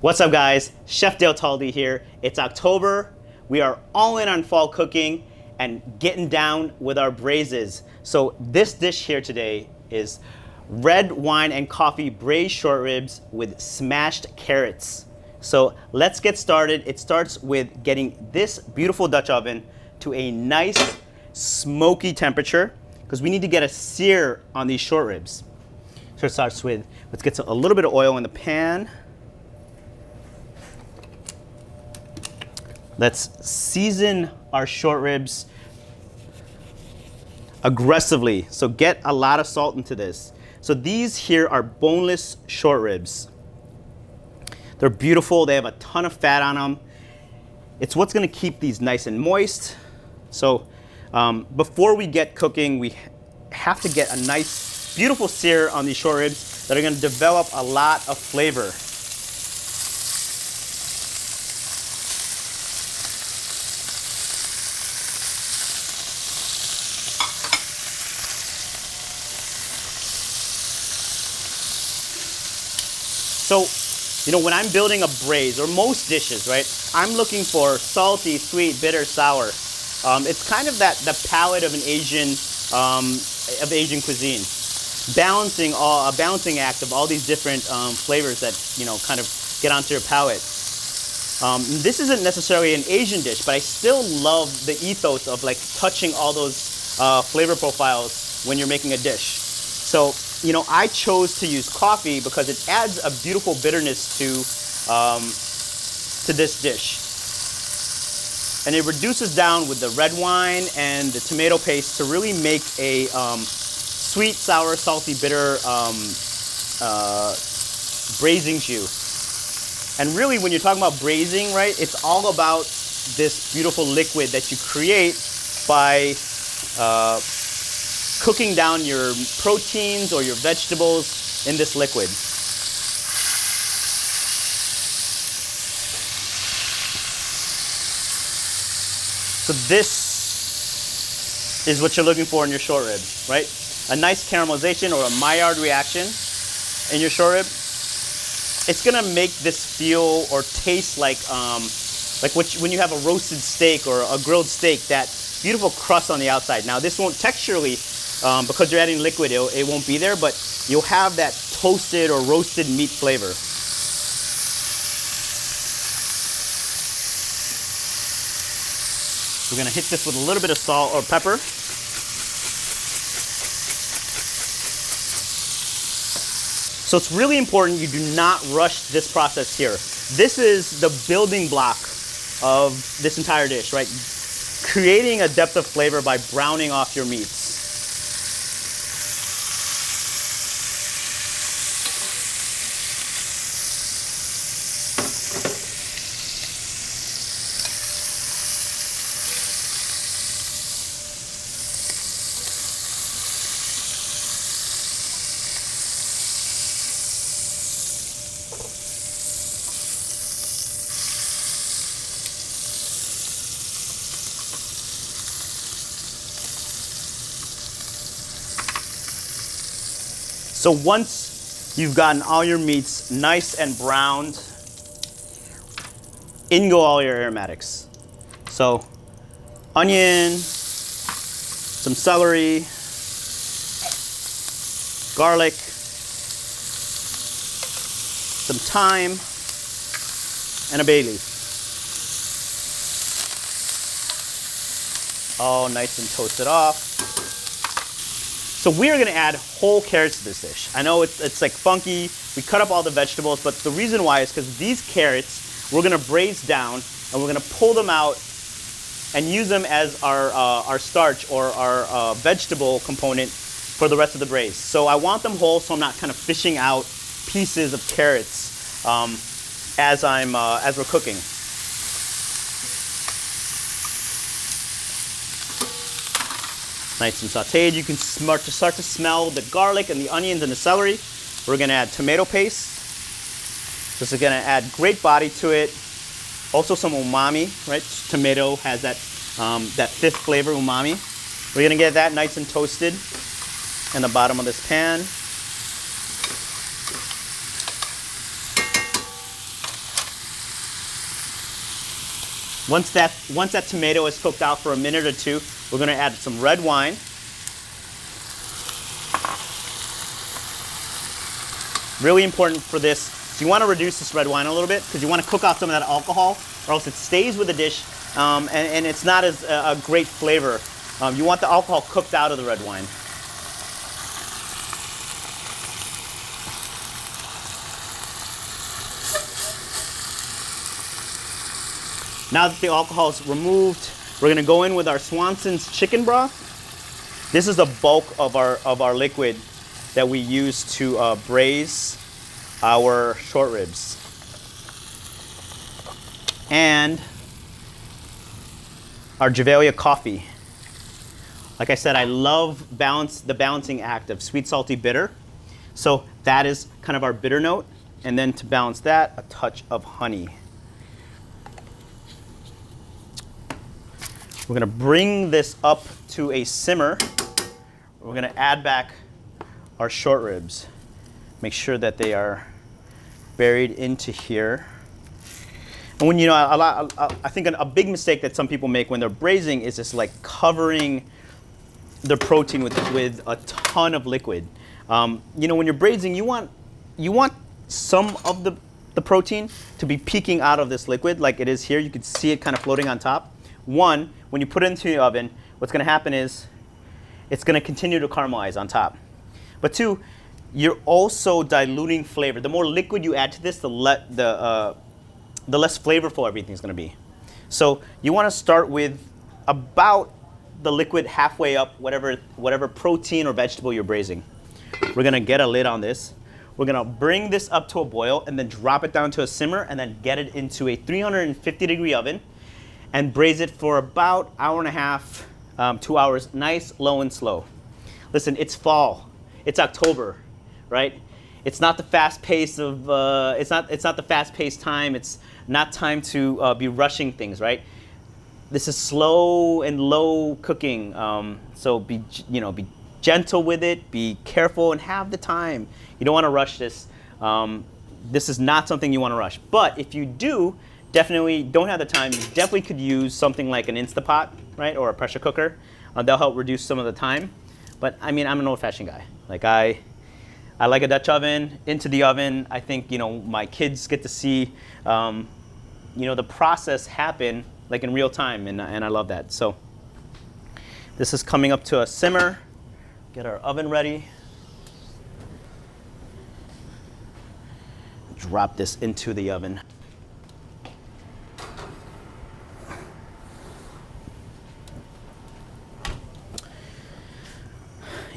What's up, guys? Chef Dale Taldi here. It's October. We are all in on fall cooking and getting down with our braises. So this dish here today is red wine and coffee braised short ribs with smashed carrots. So let's get started. It starts with getting this beautiful Dutch oven to a nice smoky temperature because we need to get a sear on these short ribs. So it starts with, let's get a little bit of oil in the pan. Let's season our short ribs aggressively. So get a lot of salt into this. So these here are boneless short ribs. They're beautiful. They have a ton of fat on them. It's what's going to keep these nice and moist. So before we get cooking, we have to get a nice, beautiful sear on these short ribs that are going to develop a lot of flavor. So, when I'm building a braise, or most dishes, right, I'm looking for salty, sweet, bitter, sour. It's kind of the palate of an Asian cuisine. A balancing act of all these different flavors that, kind of get onto your palate. This isn't necessarily an Asian dish, but I still love the ethos of like touching all those flavor profiles when you're making a dish. So, I chose to use coffee because it adds a beautiful bitterness to this dish. And it reduces down with the red wine and the tomato paste to really make a sweet, sour, salty, bitter braising jus. And really, when you're talking about braising, right, it's all about this beautiful liquid that you create by cooking down your proteins or your vegetables in this liquid. So this is what you're looking for in your short rib, right? A nice caramelization or a Maillard reaction in your short rib. It's gonna make this feel or taste like when you have a roasted steak or a grilled steak, that beautiful crust on the outside. Now this won't texturally, because you're adding liquid, it won't be there, but you'll have that toasted or roasted meat flavor. We're gonna hit this with a little bit of salt or pepper. So it's really important you do not rush this process here. This is the building block of this entire dish, right? Creating a depth of flavor by browning off your meats. So once you've gotten all your meats nice and browned, in go all your aromatics. So onion, some celery, garlic, some thyme, and a bay leaf. All nice and toasted off. So we are going to add whole carrots to this dish. I know it's like funky. We cut up all the vegetables, but the reason why is because these carrots we're going to braise down, and we're going to pull them out and use them as our starch or our vegetable component for the rest of the braise. So I want them whole, so I'm not kind of fishing out pieces of carrots as we're cooking. Nice and sauteed. You can start to smell the garlic and the onions and the celery. We're going to add tomato paste. This is going to add great body to it. Also some umami, right? Tomato has that fifth flavor, umami. We're going to get that nice and toasted in the bottom of this pan. Once that tomato is cooked out for a minute or two, we're gonna add some red wine. Really important for this, so you wanna reduce this red wine a little bit because you wanna cook out some of that alcohol or else it stays with the dish and it's not as a great flavor. You want the alcohol cooked out of the red wine. Now that the alcohol is removed, we're gonna go in with our Swanson's chicken broth. This is the bulk of our liquid that we use to braise our short ribs. And our Gevalia coffee. Like I said, I love the balancing act of sweet, salty, bitter. So that is kind of our bitter note. And then to balance that, a touch of honey. We're gonna bring this up to a simmer. We're gonna add back our short ribs. Make sure that they are buried into here. And when I think a big mistake that some people make when they're braising is just like covering the protein with a ton of liquid. When you're braising, you want some of the protein to be peeking out of this liquid like it is here. You can see it kind of floating on top. One, when you put it into the oven, what's going to happen is it's going to continue to caramelize on top. But two, you're also diluting flavor. The more liquid you add to this, the less flavorful everything's going to be. So you want to start with about the liquid halfway up, whatever protein or vegetable you're braising. We're going to get a lid on this. We're going to bring this up to a boil and then drop it down to a simmer and then get it into a 350-degree oven and braise it for about hour and a half, 2 hours, nice, low and slow. Listen, it's fall, it's October, right? It's not the fast pace of, it's not the fast-paced time. It's not time to be rushing things, right? This is slow and low cooking, so be gentle with it, be careful, and have the time. You don't want to rush this. This is not something you want to rush. But if you do, definitely don't have the time, you definitely could use something like an Instapot, right, or a pressure cooker. They'll help reduce some of the time. But I mean, I'm an old-fashioned guy. Like I like a Dutch oven, into the oven. I think my kids get to see the process happen like in real time, and I love that. So this is coming up to a simmer. Get our oven ready. Drop this into the oven.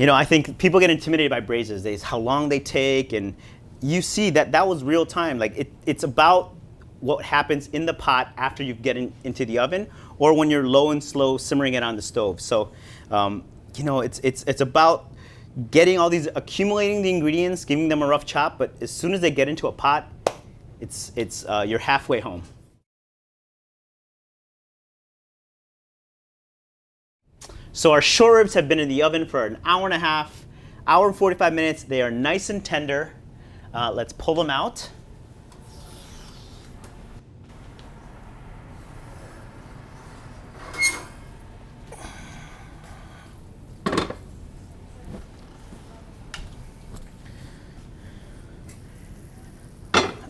I think people get intimidated by braises. It's how long they take, and you see that was real time. Like it's about what happens in the pot after you get into the oven, or when you're low and slow simmering it on the stove. So, it's about accumulating the ingredients, giving them a rough chop. But as soon as they get into a pot, you're halfway home. So our short ribs have been in the oven for an hour and a half, hour and 45 minutes. They are nice and tender. Let's pull them out.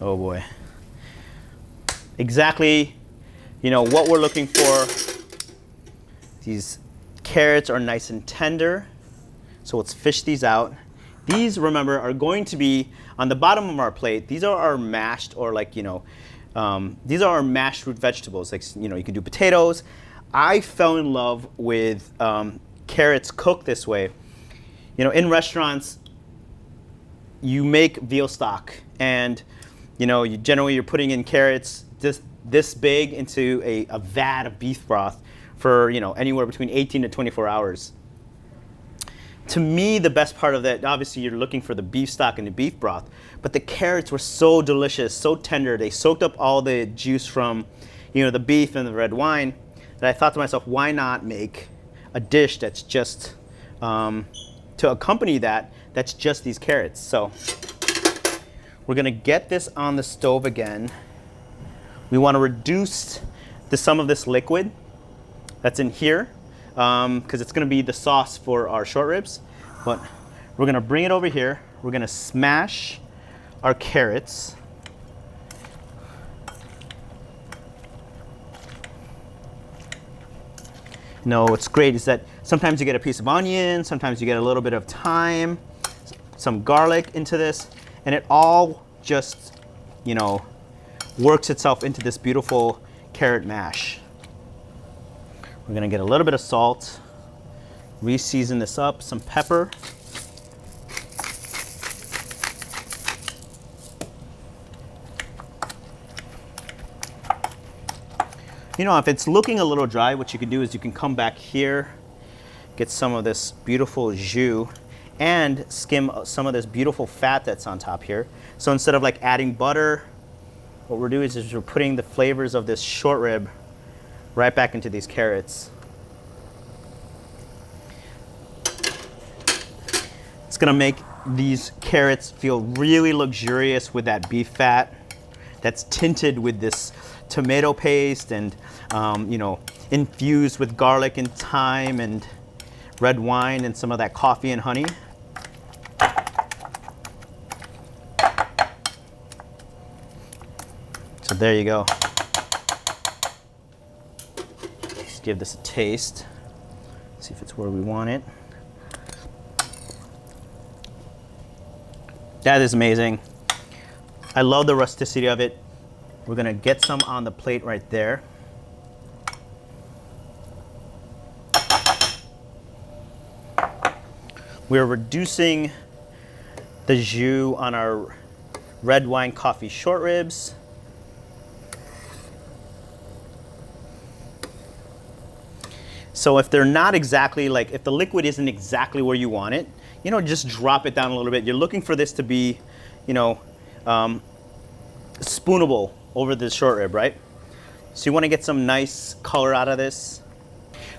Oh boy. Exactly, what we're looking for. These carrots are nice and tender, so let's fish these out. These, remember, are going to be on the bottom of our plate. These are our mashed, or these are our mashed root vegetables. Like, you can do potatoes. I fell in love with carrots cooked this way. In restaurants, you make veal stock, and you're putting in carrots this big into a vat of beef broth for anywhere between 18 to 24 hours. To me, the best part of that, obviously you're looking for the beef stock and the beef broth, but the carrots were so delicious, so tender. They soaked up all the juice from the beef and the red wine, that I thought to myself, why not make a dish that's just to accompany that's just these carrots. So we're gonna get this on the stove again. We want to reduce some of this liquid that's in here, because it's gonna be the sauce for our short ribs. But we're gonna bring it over here. We're gonna smash our carrots. No, what's great is that sometimes you get a piece of onion, sometimes you get a little bit of thyme, some garlic into this, and it all just, you know, works itself into this beautiful carrot mash. We're gonna get a little bit of salt, re-season this up, some pepper. You know, if it's looking a little dry, what you can do is you can come back here, get some of this beautiful jus, and skim some of this beautiful fat that's on top here. So instead of like adding butter, what we're doing is we're putting the flavors of this short rib right back into these carrots. It's gonna make these carrots feel really luxurious with that beef fat that's tinted with this tomato paste and you know, infused with garlic and thyme and red wine and some of that coffee and honey. So there you go. Let's give this a taste. See if it's where we want it. That is amazing. I love the rusticity of it. We're gonna get some on the plate right there. We're reducing the jus on our red wine coffee short ribs. So if they're not exactly like, if the liquid isn't exactly where you want it, you know, just drop it down a little bit. You're looking for this to be, you know, spoonable over the short rib, right? So you want to get some nice color out of this.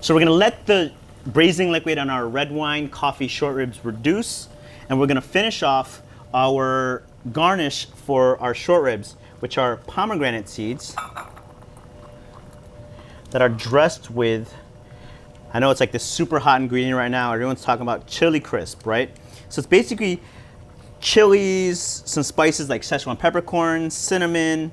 So we're going to let the braising liquid on our red wine coffee short ribs reduce, and we're going to finish off our garnish for our short ribs, which are pomegranate seeds that are dressed with, I know it's like this super hot ingredient right now, everyone's talking about chili crisp, right? So it's basically chilies, some spices like Szechuan peppercorns, cinnamon,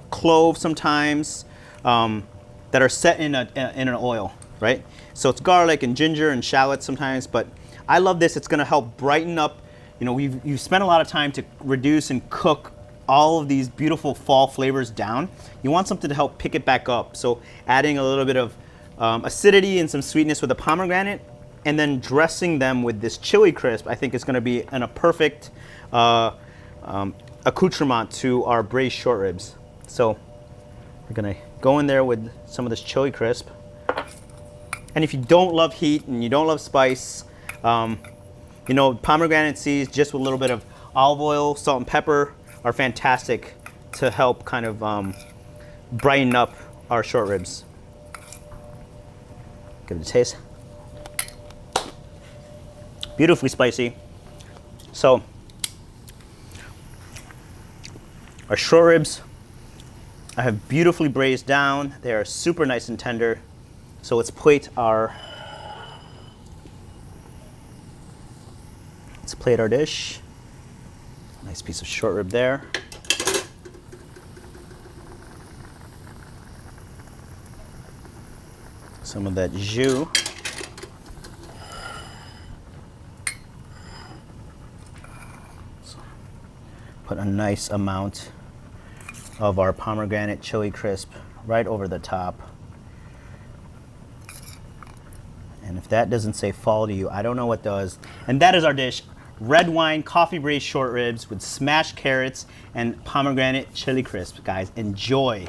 clove sometimes, that are set in an oil, right? So it's garlic and ginger and shallots sometimes, but I love this. It's gonna help brighten up, you know, you've spent a lot of time to reduce and cook all of these beautiful fall flavors down. You want something to help pick it back up. So adding a little bit of acidity and some sweetness with the pomegranate, and then dressing them with this chili crisp, I think is gonna be a perfect accoutrement to our braised short ribs. So we're gonna go in there with some of this chili crisp. And if you don't love heat and you don't love spice, you know, pomegranate seeds just with a little bit of olive oil, salt and pepper are fantastic to help kind of brighten up our short ribs. Give it a taste. Beautifully spicy. So our short ribs I have beautifully braised down. They are super nice and tender. So let's plate our dish. Nice piece of short rib there. Some of that jus. Put a nice amount of our pomegranate chili crisp right over the top. And if that doesn't say fall to you, I don't know what does. And that is our dish. Red wine coffee braised short ribs with smashed carrots and pomegranate chili crisp. Guys, enjoy.